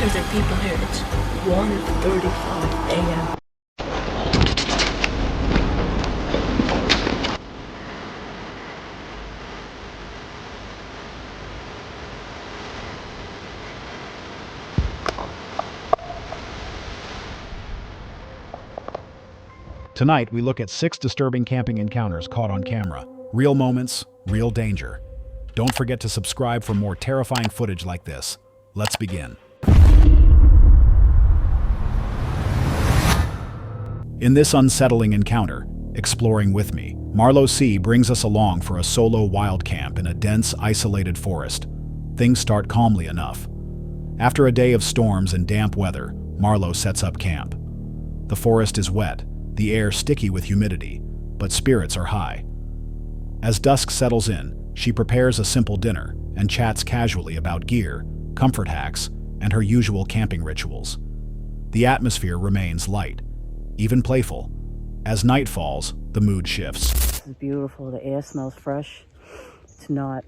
sure there are people here. It's 1:35 a.m. Tonight, we look at 6 disturbing camping encounters caught on camera. Real moments, real danger. Don't forget to subscribe for more terrifying footage like this. Let's begin. In this unsettling encounter, Exploring With Me, Marlo C. brings us along for a solo wild camp in a dense, isolated forest. Things start calmly enough. After a day of storms and damp weather, Marlo sets up camp. The forest is wet, the air sticky with humidity, but spirits are high. As dusk settles in, she prepares a simple dinner and chats casually about gear, comfort hacks, and her usual camping rituals. The atmosphere remains light, even playful. As night falls, the mood shifts. It's beautiful. The air smells fresh. It's not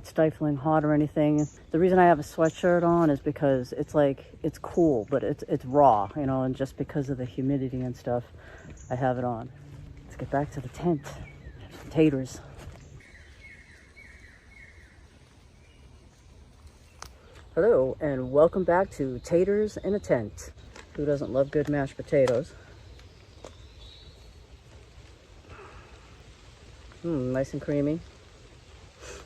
stifling hot or anything. The reason I have a sweatshirt on is because it's cool, but it's raw, you know, and just because of the humidity and stuff, I have it on. Let's get back to the tent. Some taters. Hello, and welcome back to Taters in a Tent. Who doesn't love good mashed potatoes? Nice and creamy.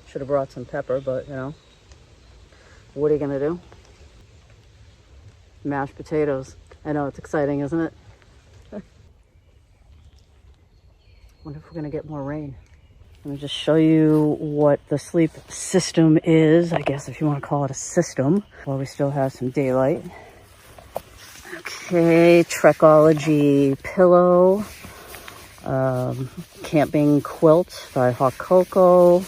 Should have brought some pepper, but you know, what are you gonna do? Mashed potatoes. I know, it's exciting, isn't it? Wonder if we're gonna get more rain. Let me just show you what the sleep system is, I guess, if you want to call it a system, while we still have some daylight. Okay, Trekology pillow, camping quilt by Hot Cocoa,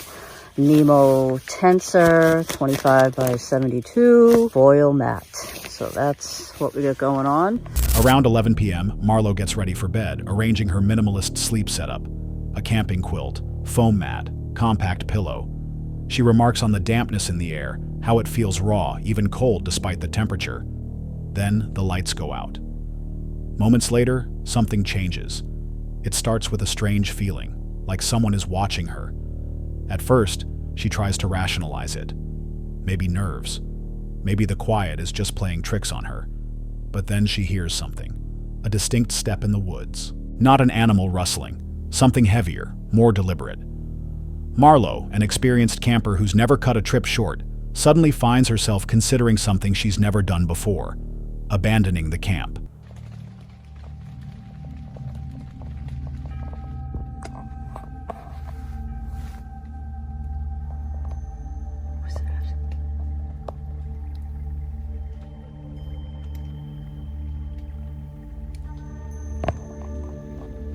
Nemo tensor, 25 by 72, foil mat. So that's what we got going on. Around 11 p.m., Marlo gets ready for bed, arranging her minimalist sleep setup. A camping quilt, foam mat, compact pillow. She remarks on the dampness in the air, how it feels raw, even cold despite the temperature. Then the lights go out. Moments later, something changes. It starts with a strange feeling, like someone is watching her. At first, she tries to rationalize it. Maybe nerves. Maybe the quiet is just playing tricks on her. But then she hears something. A distinct step in the woods. Not an animal rustling. Something heavier, more deliberate. Marlo, an experienced camper who's never cut a trip short, suddenly finds herself considering something she's never done before: abandoning the camp. What's that?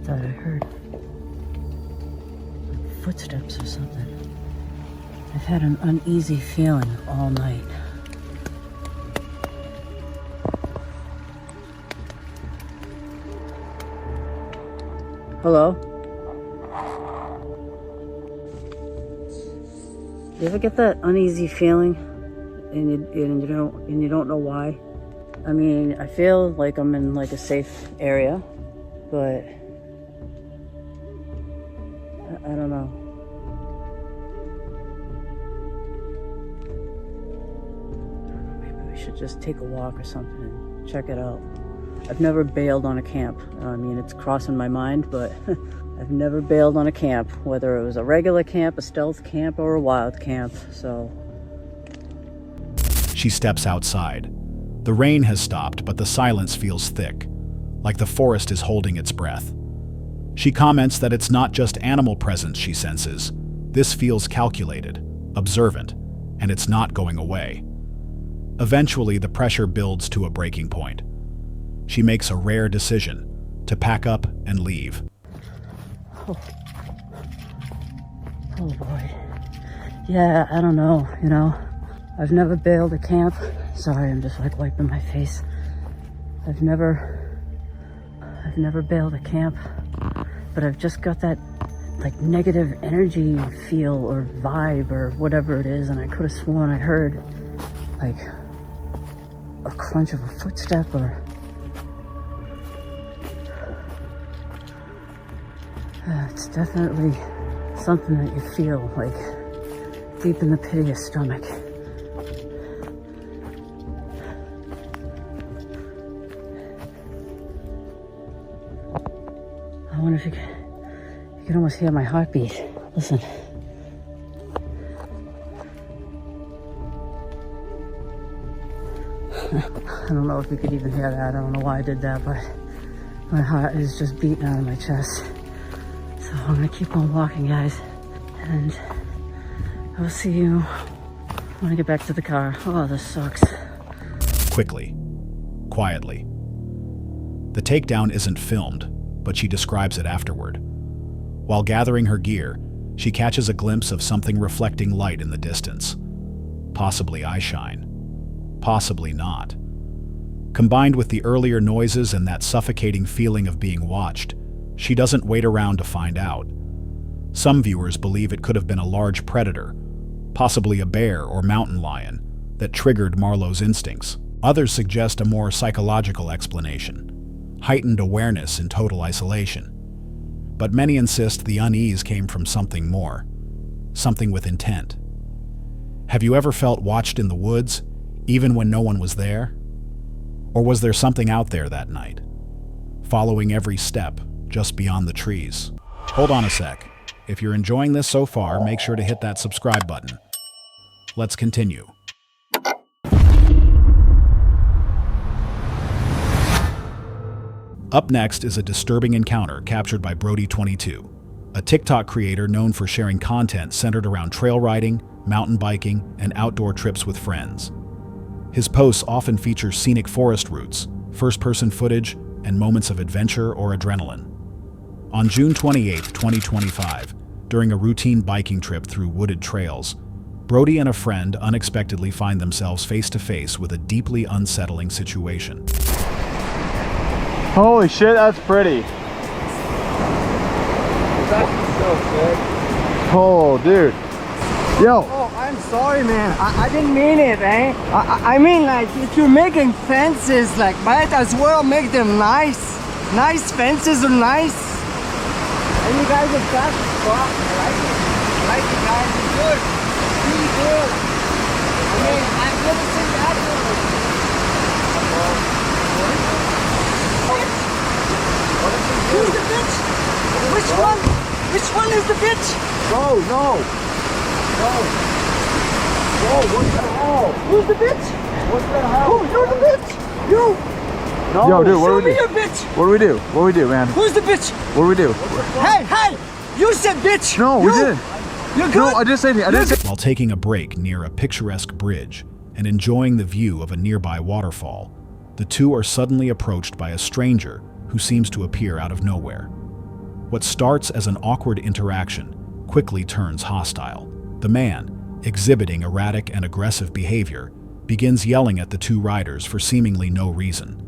Thought I heard footsteps or something. I've had an uneasy feeling all night. Hello? You ever get that uneasy feeling and you don't know why? I mean, I feel like I'm in like a safe area, but I don't know. Maybe we should just take a walk or something and check it out. I've never bailed on a camp. I mean, it's crossing my mind, but I've never bailed on a camp, whether it was a regular camp, a stealth camp, or a wild camp, so. She steps outside. The rain has stopped, but the silence feels thick, like the forest is holding its breath. She comments that it's not just animal presence she senses. This feels calculated, observant, and it's not going away. Eventually, the pressure builds to a breaking point. She makes a rare decision: to pack up and leave. Oh boy. Yeah, I don't know, you know. I've never bailed a camp. Sorry, I'm just like wiping my face. I've never bailed a camp, but I've just got that like negative energy feel or vibe or whatever it is, and I could have sworn I heard like a crunch of a footstep or... it's definitely something that you feel like deep in the pit of your stomach. I wonder if you can almost hear my heartbeat. Listen. I don't know if you could even hear that. I don't know why I did that, but my heart is just beating out of my chest. So I'm gonna keep on walking, guys, and I will see you when I get back to the car. Oh, this sucks. Quickly, quietly. The takedown isn't filmed, but she describes it afterward. While gathering her gear, she catches a glimpse of something reflecting light in the distance. Possibly eyeshine. Possibly not. Combined with the earlier noises and that suffocating feeling of being watched, she doesn't wait around to find out. Some viewers believe it could have been a large predator, possibly a bear or mountain lion, that triggered Marlowe's instincts. Others suggest a more psychological explanation, heightened awareness in total isolation. But many insist the unease came from something more, something with intent. Have you ever felt watched in the woods, even when no one was there? Or was there something out there that night, following every step just beyond the trees? Hold on a sec. If you're enjoying this so far, make sure to hit that subscribe button. Let's continue. Up next is a disturbing encounter captured by Brody22, a TikTok creator known for sharing content centered around trail riding, mountain biking, and outdoor trips with friends. His posts often feature scenic forest routes, first-person footage, and moments of adventure or adrenaline. On June 28, 2025, during a routine biking trip through wooded trails, Brody and a friend unexpectedly find themselves face-to-face with a deeply unsettling situation. Holy shit, that's pretty. That's so sick. Oh, dude. Yo. Oh, I'm sorry, man. I didn't mean it, eh? I mean, like, if you're making fences, like, might as well make them nice. Nice fences are nice. And you guys have got the spot. I like it. I like it, guys. It's good. Really good. I mean, I've never seen that one. Who's the bitch? Which one? Which one is the bitch? Bro, no. Bro, what the hell? Who's the bitch? What the hell? Who? You're the bitch! You! No. Yo, dude, what do we do? Show me your bitch! What do we do? What do we do, man? Who's the bitch? What do we do? Hey! You said bitch! No, we didn't. You're good? No, I didn't say anything. I didn't say. While taking a break near a picturesque bridge and enjoying the view of a nearby waterfall, the two are suddenly approached by a stranger who seems to appear out of nowhere. What starts as an awkward interaction quickly turns hostile. The man, exhibiting erratic and aggressive behavior, begins yelling at the two riders for seemingly no reason.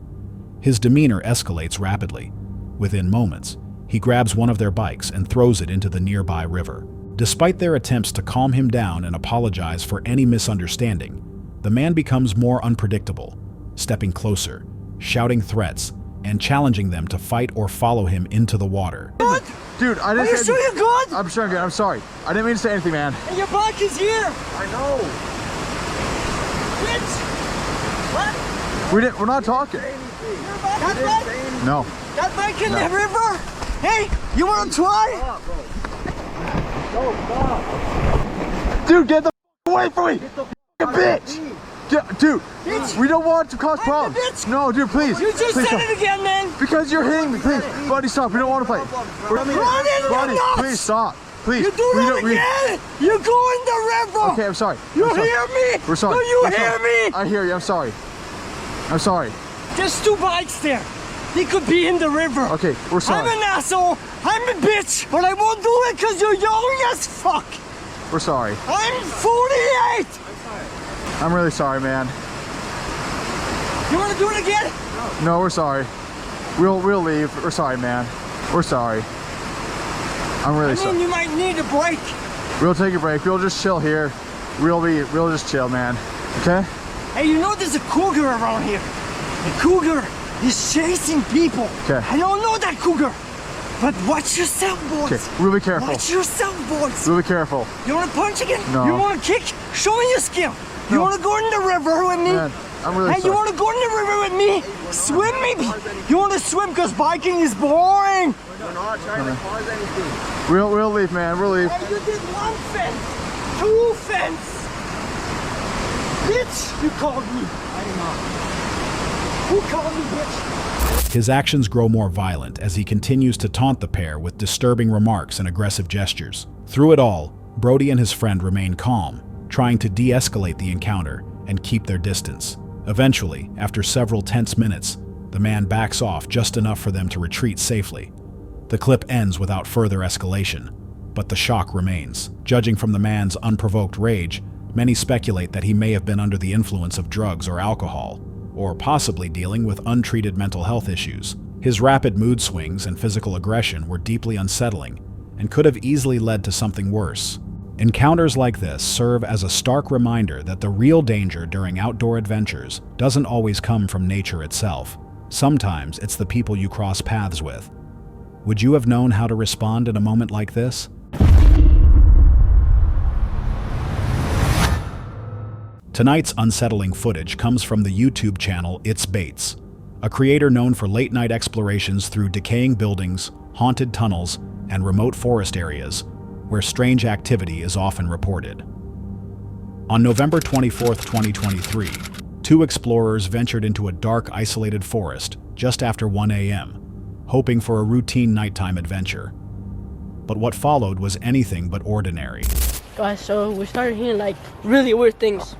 His demeanor escalates rapidly. Within moments, he grabs one of their bikes and throws it into the nearby river. Despite their attempts to calm him down and apologize for any misunderstanding, the man becomes more unpredictable, stepping closer, shouting threats, and challenging them to fight or follow him into the water. Good? Dude, I didn't Are you say sure anything. you're good? I'm sure I'm good. I'm sorry. I didn't mean to say anything, man. And your bike is here! I know. Bitch! What? We're not talking. That bike? No. That bike in the river? Hey, you wanna try? Dude, get the away from me. Bitch. Dude, Bitch. we don't want to cause I'm the problems. bitch. No, dude, please. You just Please said stop. it again, man! Because you're hitting me, please. Buddy, stop. We don't want to fight. Run in your Buddy, nuts. please stop. Please. You do that again! You go in the river! Okay, I'm sorry. You I'm sorry. hear me? We're sorry. Do you We're hear sorry. me? I hear you. I'm sorry. I'm sorry. There's two bikes there. They could be in the river. Okay, we're sorry. I'm an asshole. I'm a bitch. But I won't do it because you're young as fuck. We're sorry. I'm 48. I'm really sorry, man. You want to do it again? No, we're sorry. We'll leave. We're sorry, man. We're sorry. I'm really I sorry. mean, you might need a break. We'll take a break. We'll just chill here. We'll just chill, man. Okay? Hey, you know there's a cougar around here. The cougar is chasing people. Okay. I don't know that cougar. But watch yourself, boys. Okay, really careful. Watch yourself, boys. Really careful. You want to punch again? No. You want to kick? Show me your skill. You No. want to go in the river with me? Man, I'm really Hey, sorry. you want to go in the river with me? Swim maybe. You want to swim because biking is boring. We're not trying to cause anything. We'll leave, man. We'll leave. Hey, you did 1 fence, 2 fence. Bitch, you called me. I did not. Who called me bitch? His actions grow more violent as he continues to taunt the pair with disturbing remarks and aggressive gestures. Through it all, Brody and his friend remain calm, trying to de-escalate the encounter and keep their distance. Eventually, after several tense minutes, the man backs off just enough for them to retreat safely. The clip ends without further escalation, but the shock remains. Judging from the man's unprovoked rage, many speculate that he may have been under the influence of drugs or alcohol, or possibly dealing with untreated mental health issues. His rapid mood swings and physical aggression were deeply unsettling and could have easily led to something worse. Encounters like this serve as a stark reminder that the real danger during outdoor adventures doesn't always come from nature itself. Sometimes it's the people you cross paths with. Would you have known how to respond in a moment like this? Tonight's unsettling footage comes from the YouTube channel It's Bates, a creator known for late-night explorations through decaying buildings, haunted tunnels, and remote forest areas, where strange activity is often reported. On November 24, 2023, 2 explorers ventured into a dark, isolated forest just after 1 a.m., hoping for a routine nighttime adventure. But what followed was anything but ordinary. Guys, so we started hearing like really weird things.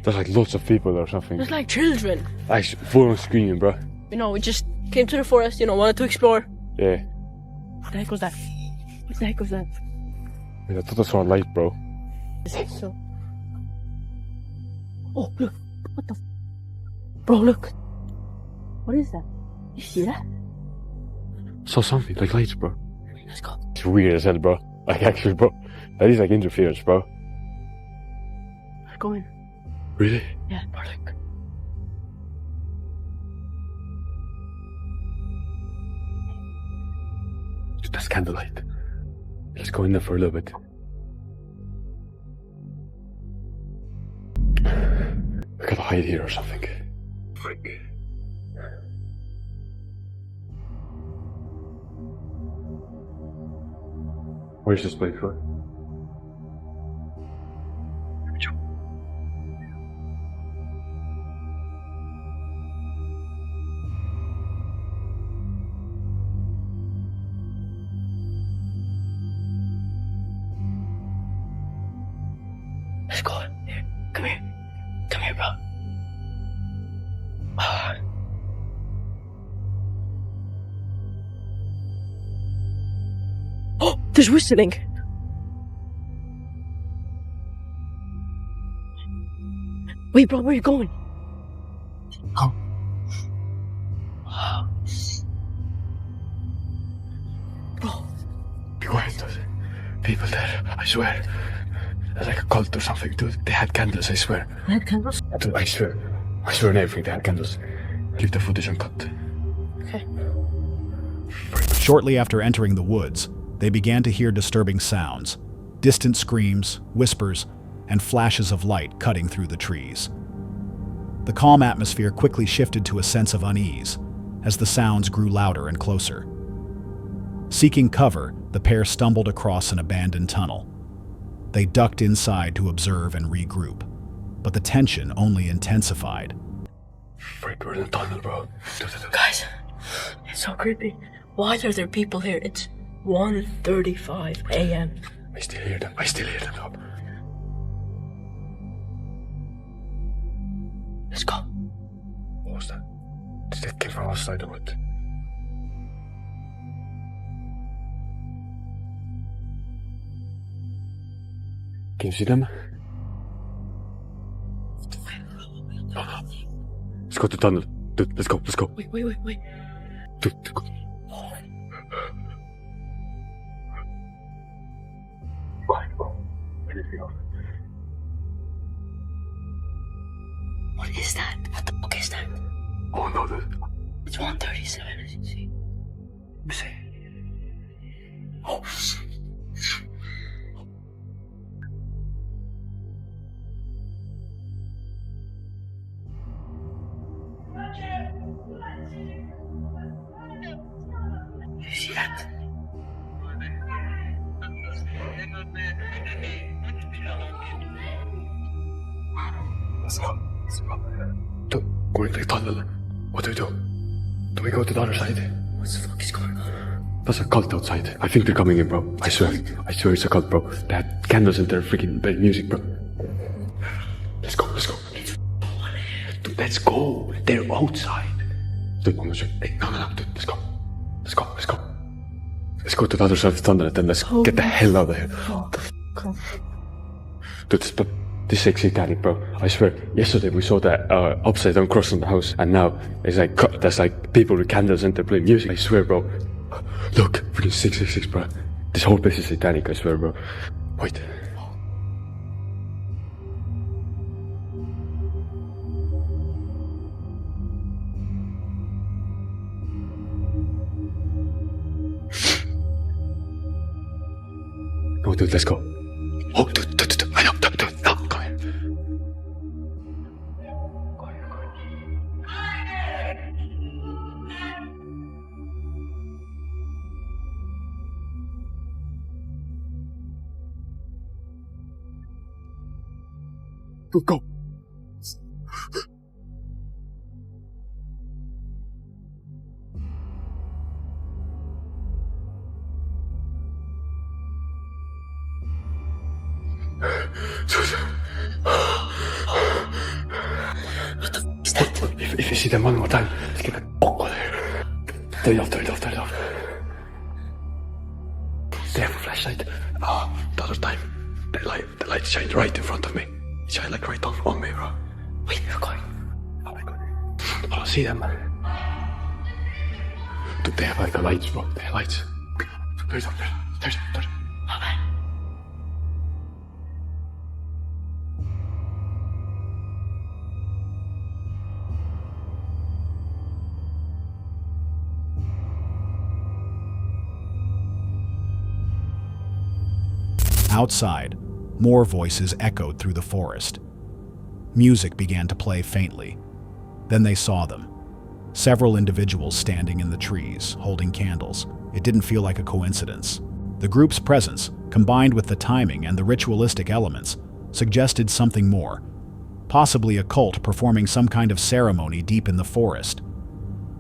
There's like lots of people or something. There's like children. Like full on screaming, bro. You know, we just came to the forest, wanted to explore. Yeah. What the heck was that? What the heck was that? I thought I saw a light, bro. So. Oh, look. What the? Bro, look. What is that? You see that? Saw something like lights, bro. Let's go. It's weird as hell, bro. Like actually, bro. That is like interference, bro. Let's go in. Really? Yeah, bro, look. That's candlelight. Let's go in there for a little bit. We gotta hide here or something. Frick. Where's this place, bro? Let's go. Here, come here. Come here, bro. Oh, there's whistling. Wait, bro, where are you going? Go. Bro. Be quiet, there's people there, I swear. There's like a cult or something, dude. They had candles, I swear. They had candles? Dude, I swear on everything, they had candles. Leave the footage uncut. Okay. Shortly after entering the woods, they began to hear disturbing sounds, distant screams, whispers, and flashes of light cutting through the trees. The calm atmosphere quickly shifted to a sense of unease as the sounds grew louder and closer. Seeking cover, the pair stumbled across an abandoned tunnel. They ducked inside to observe and regroup, but the tension only intensified. Frick, we're in the tunnel, bro. Guys, it's so creepy. Why are there people here? It's 1:35 a.m. I still hear them, bro. Let's go. What was that? Did that came from outside or what? Can you see them? No. Let's go to the tunnel. Dude, let's go. Wait. Dude, go. anything else. What is that? What the fuck is that? Oh no, It's 137, as you see. let me see. Oh shit. You see that? Let's go. Let's go. Go into the tunnel. What do we do? Do we go to the other side? What the fuck is going on? There's a cult outside. I think they're coming in, bro. I swear it's a cult, bro. They had candles in their freaking music, bro. Let's go. Dude, let's go. They're outside. Dude, I'm not sure. Hey, no. Dude, let's go. Let's go to the other side of the tunnel and then let's get the hell out of here. Dude, this is satanic, bro. I swear. Yesterday we saw that upside down cross on the house, and now it's like there's like people with candles and they're playing music. I swear, bro. Look, freaking 666, bro. This whole place is satanic. I swear, bro. Wait. Oh, dude, let's go. Oh, dude, I know, dude, no, come here. Dude, go. What the fuck is that? If you see them one more time, let's get the fuck out of here. Turn it off. They have a flashlight. The other time, the light shined right in front of me. It shined like right on me, bro. Wait, we're going. Oh my god. I don't see them. Dude, they have like the lights, bro. They have lights. There's up there. There's. Oh man. Outside, more voices echoed through the forest. Music began to play faintly. Then they saw them. Several individuals standing in the trees, holding candles. It didn't feel like a coincidence. The group's presence, combined with the timing and the ritualistic elements, suggested something more. Possibly a cult performing some kind of ceremony deep in the forest.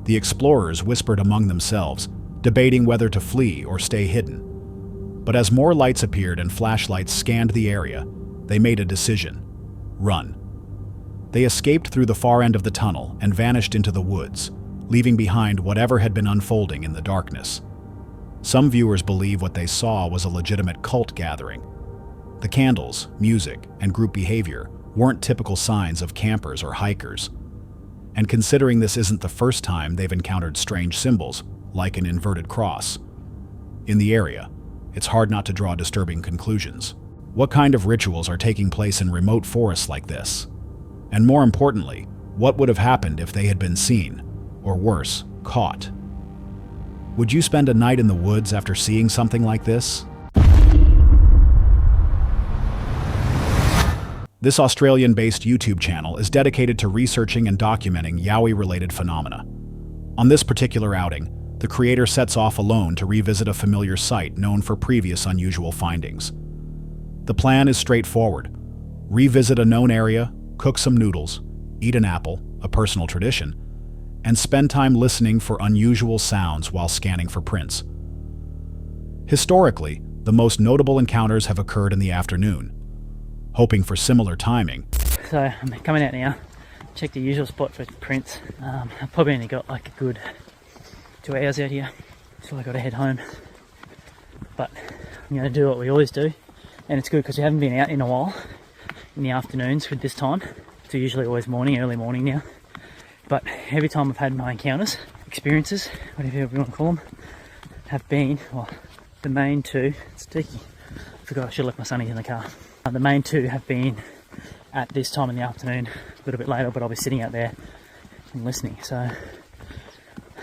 The explorers whispered among themselves, debating whether to flee or stay hidden. But as more lights appeared and flashlights scanned the area, they made a decision: run. They escaped through the far end of the tunnel and vanished into the woods, leaving behind whatever had been unfolding in the darkness. Some viewers believe what they saw was a legitimate cult gathering. The candles, music, and group behavior weren't typical signs of campers or hikers. And considering this isn't the first time they've encountered strange symbols, like an inverted cross, in the area, it's hard not to draw disturbing conclusions. What kind of rituals are taking place in remote forests like this? And more importantly, what would have happened if they had been seen, or worse, caught? Would you spend a night in the woods after seeing something like this? This Australian-based YouTube channel is dedicated to researching and documenting Yowie-related phenomena. On this particular outing, the creator sets off alone to revisit a familiar site known for previous unusual findings. The plan is straightforward: revisit a known area, cook some noodles, eat an apple, a personal tradition, and spend time listening for unusual sounds while scanning for prints. Historically, the most notable encounters have occurred in the afternoon. Hoping for similar timing, So I'm coming out now, check the usual spot for prints. I've probably only got like a good 2 hours out here, so I got to head home. But I'm going to do what we always do, and it's good because we haven't been out in a while in the afternoons with this time. It's usually always morning, early morning now. But every time I've had my encounters, experiences, whatever you want to call them, have been, well, the main two, it's sticky. I forgot I should have left my sunnies in the car. The main two have been at this time in the afternoon, a little bit later, but I'll be sitting out there and listening. So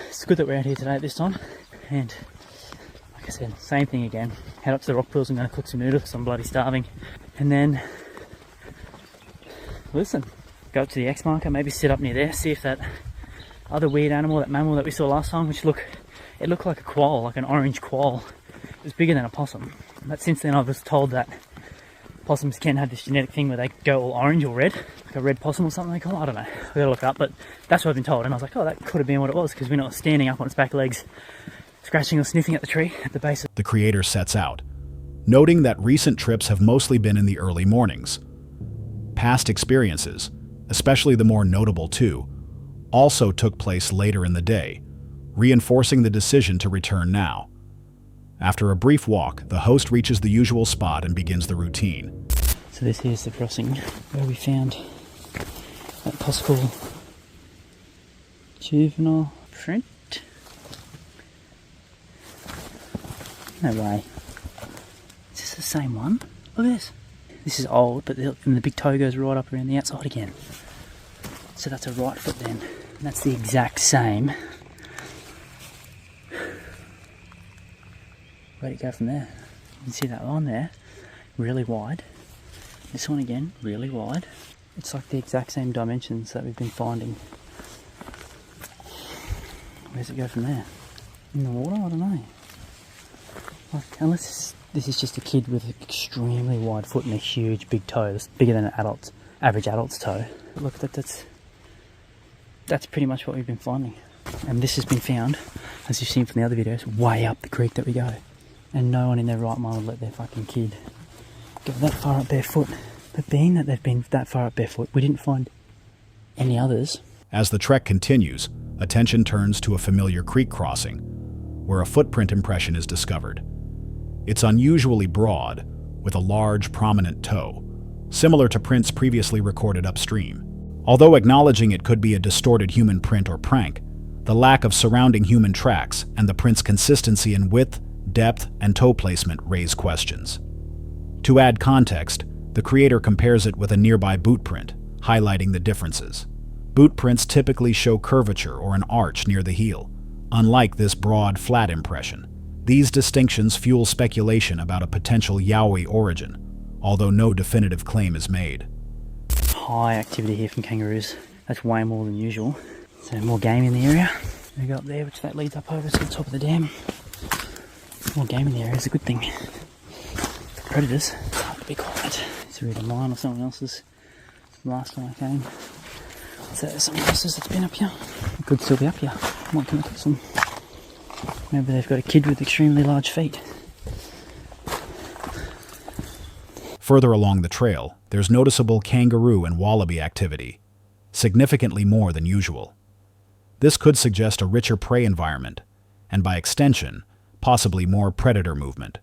it's good that we're out here today at this time. And like I said, same thing again. Head up to the rock pools. I'm going to cook some noodles because I'm bloody starving. And then listen, go up to the X marker, maybe sit up near there, see if that other weird animal, that mammal that we saw last time, it looked like a quoll, like an orange quoll. It was bigger than a possum. But since then I was told that possums can have this genetic thing where they go all orange or red, like a red possum or something they call it. I don't know, I gotta look it up, but that's what I've been told. And I was like, oh, that could have been what it was, because we're not standing up on its back legs, scratching or sniffing at the tree at the base of... The creator sets out, noting that recent trips have mostly been in the early mornings. Past experiences, especially the more notable two, also took place later in the day, reinforcing the decision to return now. After a brief walk, the host reaches the usual spot and begins the routine. So this here's the crossing where we found that possible juvenile print. No way. Is this the same one? Look at this. This is old, but the big toe goes right up around the outside again. So that's a right foot then. And that's the exact same. Where'd it go from there? You can see that line there, really wide. This one again, really wide. It's like the exact same dimensions that we've been finding. Where's it go from there? In the water? I don't know. Like, unless this is just a kid with an extremely wide foot and a huge big toe. That's bigger than an average adult's toe. But look, that's pretty much what we've been finding. And this has been found, as you've seen from the other videos, way up the creek that we go. And no one in their right mind would let their fucking kid go that far up barefoot. But being that they've been that far up barefoot, we didn't find any others. As the trek continues, attention turns to a familiar creek crossing, where a footprint impression is discovered. It's unusually broad, with a large, prominent toe, similar to prints previously recorded upstream. Although acknowledging it could be a distorted human print or prank, the lack of surrounding human tracks and the print's consistency in width, depth, and toe placement raise questions. To add context, the creator compares it with a nearby boot print, highlighting the differences. Boot prints typically show curvature or an arch near the heel, unlike this broad, flat impression. These distinctions fuel speculation about a potential Yowie origin, although no definitive claim is made. High activity here from kangaroos. That's way more than usual. So more game in the area. We go up there, which that leads up over to the top of the dam. More game in the area is a good thing. For predators, it's hard to be quiet. It's either mine or someone else's. Last time I came, so there's someone else's that's been up here. It could still be up here. Might come across them. Maybe they've got a kid with extremely large feet. Further along the trail, there's noticeable kangaroo and wallaby activity, significantly more than usual. This could suggest a richer prey environment, and by extension, possibly more predator movement,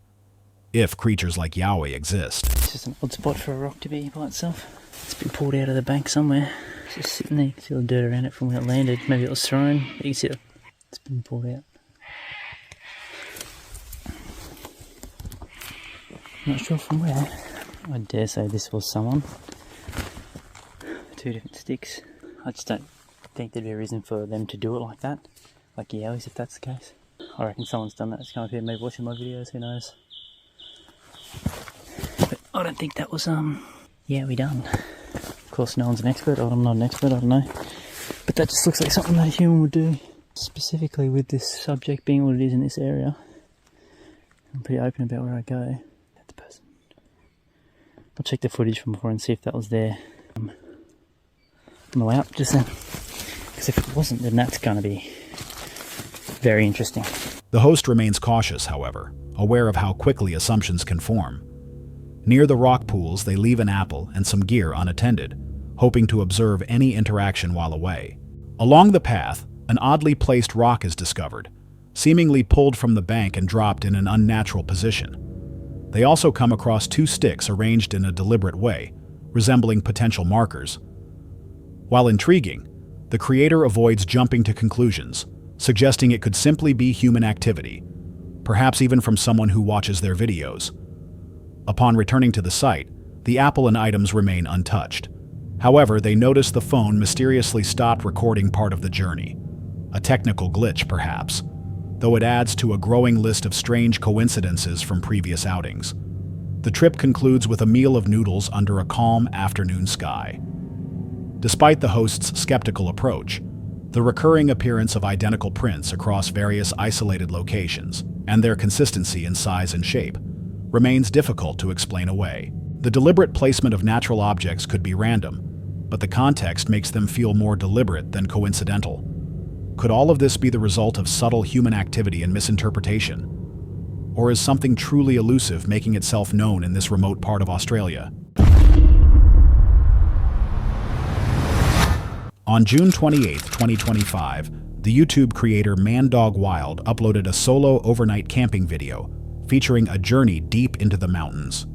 if creatures like Yowie exist. It's just an odd spot for a rock to be by itself. It's been pulled out of the bank somewhere. It's just sitting there. You can see all the dirt around it from where it landed. Maybe it was thrown. But you can see it's been pulled out. Not sure from where. I dare say this was someone. Two different sticks. I just don't think there'd be a reason for them to do it like that. Like Yowies, if that's the case. I reckon someone's done that. It's come up here, maybe watching my videos, who knows. But I don't think that was, Yowie done. Of course, no one's an expert. I'm not an expert, I don't know. But that just looks like something that a human would do. Specifically with this subject being what it is in this area. I'm pretty open about where I go. That's the person. I'll check the footage from before and see if that was there on the way up just then. Because if it wasn't, then that's going to be very interesting. The host remains cautious, however, aware of how quickly assumptions can form. Near the rock pools, they leave an apple and some gear unattended, hoping to observe any interaction while away. Along the path, an oddly placed rock is discovered, seemingly pulled from the bank and dropped in an unnatural position. They also come across two sticks arranged in a deliberate way, resembling potential markers. While intriguing, the creator avoids jumping to conclusions, suggesting it could simply be human activity, perhaps even from someone who watches their videos. Upon returning to the site, The apple and items remain untouched. However, they notice the phone mysteriously stopped recording part of the journey. A technical glitch, perhaps, though it adds to a growing list of strange coincidences from previous outings. The trip concludes with a meal of noodles under a calm afternoon sky. Despite the host's skeptical approach, the recurring appearance of identical prints across various isolated locations, and their consistency in size and shape, remains difficult to explain away. The deliberate placement of natural objects could be random, but the context makes them feel more deliberate than coincidental. Could all of this be the result of subtle human activity and misinterpretation? Or is something truly elusive making itself known in this remote part of Australia? On June 28, 2025, the YouTube creator ManDogWild uploaded a solo overnight camping video featuring a journey deep into the mountains.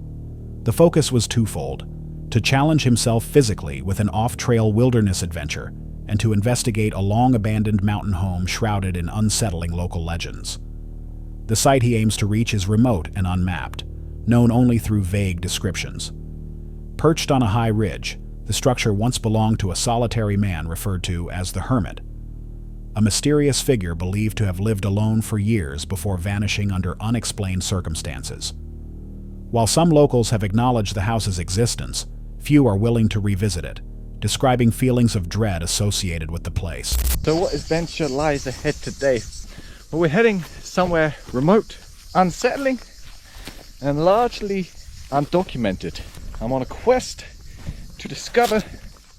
The focus was twofold: to challenge himself physically with an off-trail wilderness adventure, and to investigate a long-abandoned mountain home shrouded in unsettling local legends. The site he aims to reach is remote and unmapped, known only through vague descriptions. Perched on a high ridge, the structure once belonged to a solitary man referred to as the Hermit, a mysterious figure believed to have lived alone for years before vanishing under unexplained circumstances. While some locals have acknowledged the house's existence, few are willing to revisit it, describing feelings of dread associated with the place. So what adventure lies ahead today? Well, we're heading somewhere remote, unsettling, and largely undocumented. I'm on a quest to discover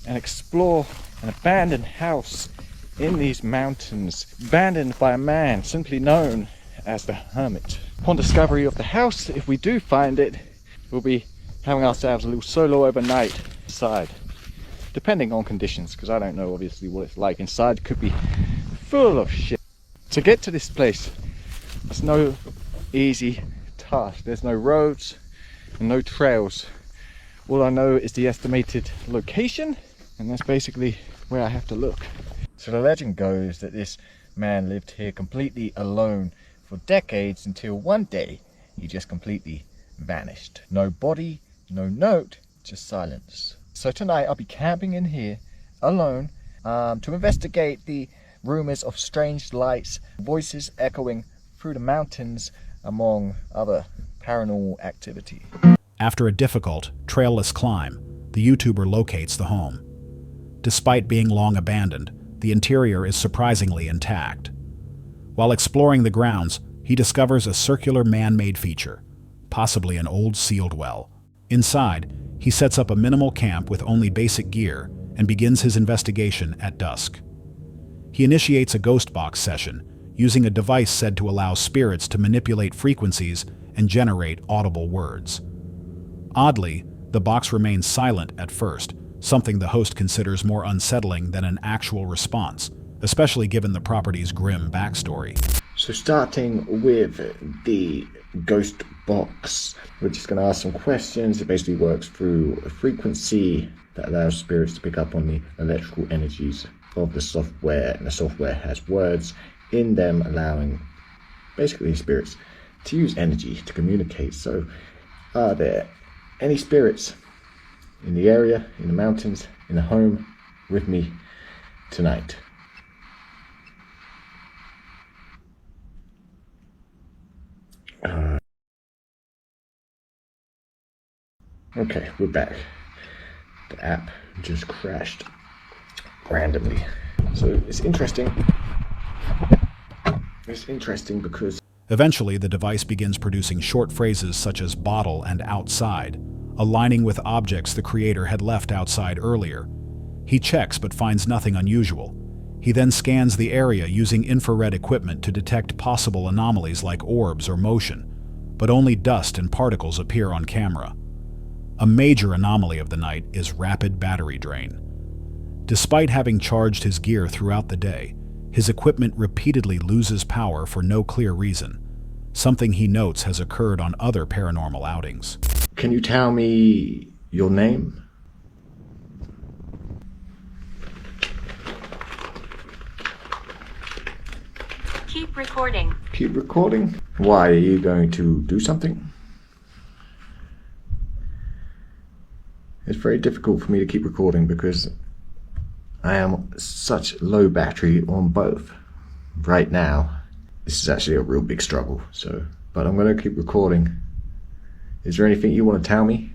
and explore an abandoned house in these mountains, abandoned by a man simply known as the Hermit. Upon discovery of the house, if we do find it, we'll be having ourselves a little solo overnight inside, depending on conditions, because I don't know obviously what it's like inside. It could be full of shit. To get to this place, it's no easy task. There's no roads and no trails. All I know is the estimated location, and that's basically where I have to look. So the legend goes that this man lived here completely alone for decades until one day he just completely vanished. No body, no note, just silence. So tonight I'll be camping in here alone to investigate the rumors of strange lights, voices echoing through the mountains, among other paranormal activity. After a difficult, trailless climb, the YouTuber locates the home. Despite being long abandoned, the interior is surprisingly intact. While exploring the grounds, he discovers a circular man-made feature, possibly an old sealed well. Inside, he sets up a minimal camp with only basic gear and begins his investigation at dusk. He initiates a ghost box session, using a device said to allow spirits to manipulate frequencies and generate audible words. Oddly, the box remains silent at first, something the host considers more unsettling than an actual response, especially given the property's grim backstory. So starting with the ghost box, we're just going to ask some questions. It basically works through a frequency that allows spirits to pick up on the electrical energies of the software, and the software has words in them allowing basically spirits to use energy to communicate. So are there any spirits in the area, in the mountains, in the home with me tonight? Okay, we're back. The app just crashed randomly. So it's interesting. It's interesting because Eventually, the device begins producing short phrases such as bottle and outside, aligning with objects the creator had left outside earlier. He checks but finds nothing unusual. He then scans the area using infrared equipment to detect possible anomalies like orbs or motion, but only dust and particles appear on camera. A major anomaly of the night is rapid battery drain. Despite having charged his gear throughout the day, his equipment repeatedly loses power for no clear reason, something he notes has occurred on other paranormal outings. Can you tell me your name? Keep recording. Keep recording? Why, are you going to do something? very difficult for me to keep recording because I am such low battery on both. Right now, this is actually a real big struggle, but I'm going to keep recording. Is there anything you want to tell me?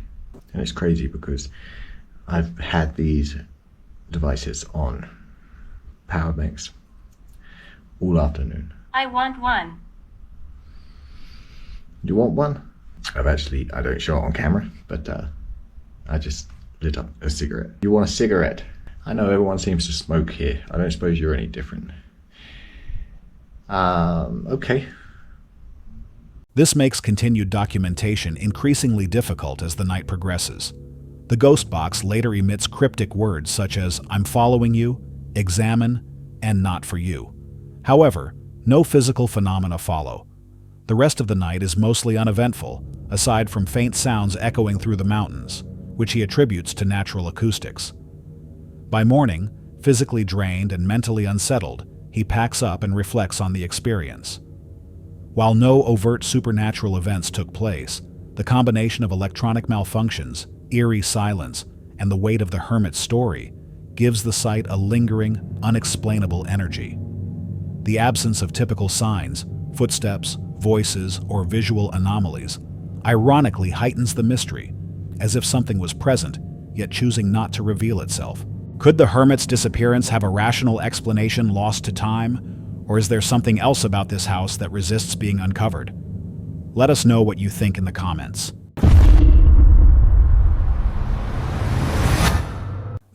And it's crazy because I've had these devices on power banks all afternoon. I want one. You want one? I don't show it on camera, but I just lit up a cigarette. You want a cigarette? I know everyone seems to smoke here. I don't suppose you're any different. Okay. This makes continued documentation increasingly difficult as the night progresses. The ghost box later emits cryptic words such as, "I'm following you," "examine," and "not for you." However, no physical phenomena follow. The rest of the night is mostly uneventful, aside from faint sounds echoing through the mountains, which he attributes to natural acoustics. By morning, physically drained and mentally unsettled, he packs up and reflects on the experience. While no overt supernatural events took place, the combination of electronic malfunctions, eerie silence, and the weight of the hermit's story gives the site a lingering, unexplainable energy. The absence of typical signs, footsteps, voices, or visual anomalies ironically heightens the mystery, as if something was present, yet choosing not to reveal itself. Could the hermit's disappearance have a rational explanation lost to time? Or is there something else about this house that resists being uncovered? Let us know what you think in the comments.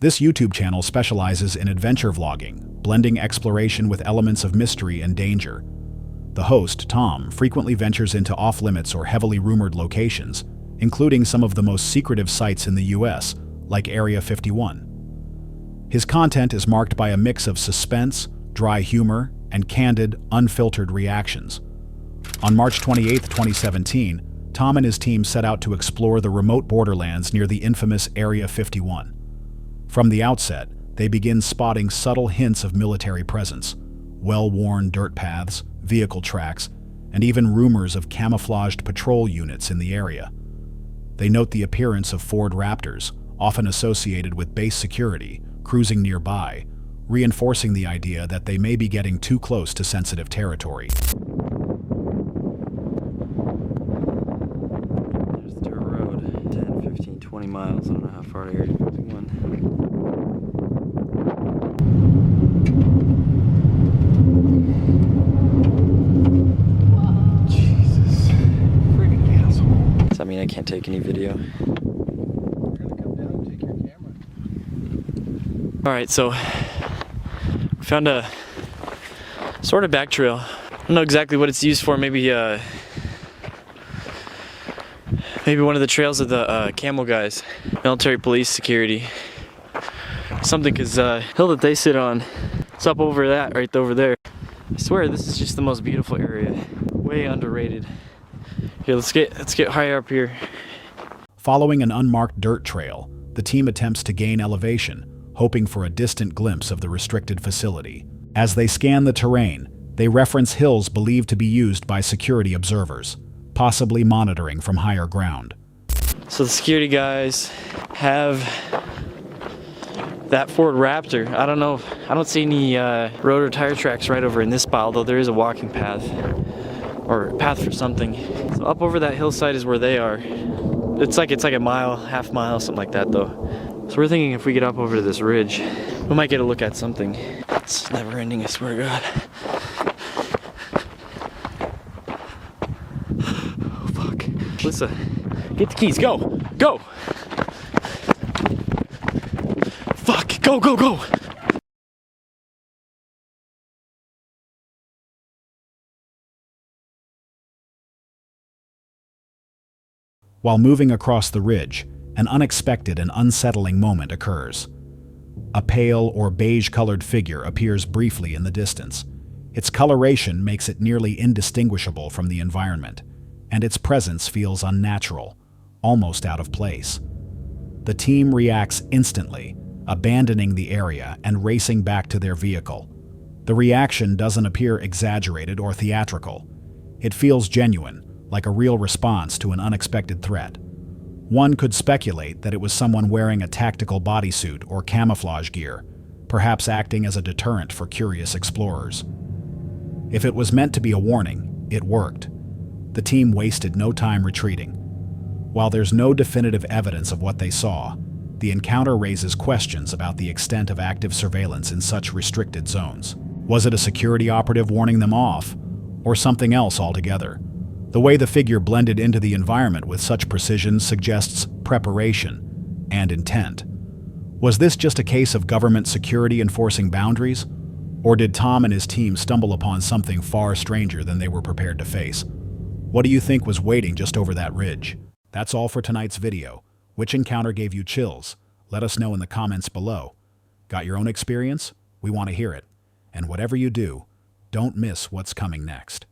This YouTube channel specializes in adventure vlogging, blending exploration with elements of mystery and danger. The host, Tom, frequently ventures into off-limits or heavily rumored locations, including some of the most secretive sites in the US, like Area 51. His content is marked by a mix of suspense, dry humor, and candid, unfiltered reactions. On March 28, 2017, Tom and his team set out to explore the remote borderlands near the infamous Area 51. From the outset, they begin spotting subtle hints of military presence, well-worn dirt paths, vehicle tracks, and even rumors of camouflaged patrol units in the area. They note the appearance of Ford Raptors, often associated with base security, cruising nearby, reinforcing the idea that they may be getting too close to sensitive territory. There's the dirt road, 10, 15, 20 miles. I don't know how far to Area 51. Jesus. Friggin' asshole. Does that mean I can't take any video? Alright, so we found a sort of back trail. I don't know exactly what it's used for. Maybe one of the trails of the camel guys, military police security, something, because hill that they sit on, it's up over that, right over there. I swear this is just the most beautiful area, way underrated. Here, let's get higher up here. Following an unmarked dirt trail, the team attempts to gain elevation, hoping for a distant glimpse of the restricted facility. As they scan the terrain, they reference hills believed to be used by security observers, possibly monitoring from higher ground. So the security guys have that Ford Raptor. I don't know, I don't see any road or tire tracks right over in this spot, although there is a walking path, or path for something. So up over that hillside is where they are. It's like a mile, half mile, something like that though. So we're thinking if we get up over to this ridge, we might get a look at something. It's never ending, I swear to God. Oh, fuck. Alyssa, get the keys, go! Go! Fuck, go, go, go! While moving across the ridge, an unexpected and unsettling moment occurs. A pale or beige-colored figure appears briefly in the distance. Its coloration makes it nearly indistinguishable from the environment, and its presence feels unnatural, almost out of place. The team reacts instantly, abandoning the area and racing back to their vehicle. The reaction doesn't appear exaggerated or theatrical. It feels genuine, like a real response to an unexpected threat. One could speculate that it was someone wearing a tactical bodysuit or camouflage gear, perhaps acting as a deterrent for curious explorers. If it was meant to be a warning, it worked. The team wasted no time retreating. While there's no definitive evidence of what they saw, the encounter raises questions about the extent of active surveillance in such restricted zones. Was it a security operative warning them off, or something else altogether? The way the figure blended into the environment with such precision suggests preparation and intent. Was this just a case of government security enforcing boundaries? Or did Tom and his team stumble upon something far stranger than they were prepared to face? What do you think was waiting just over that ridge? That's all for tonight's video. Which encounter gave you chills? Let us know in the comments below. Got your own experience? We want to hear it. And whatever you do, don't miss what's coming next.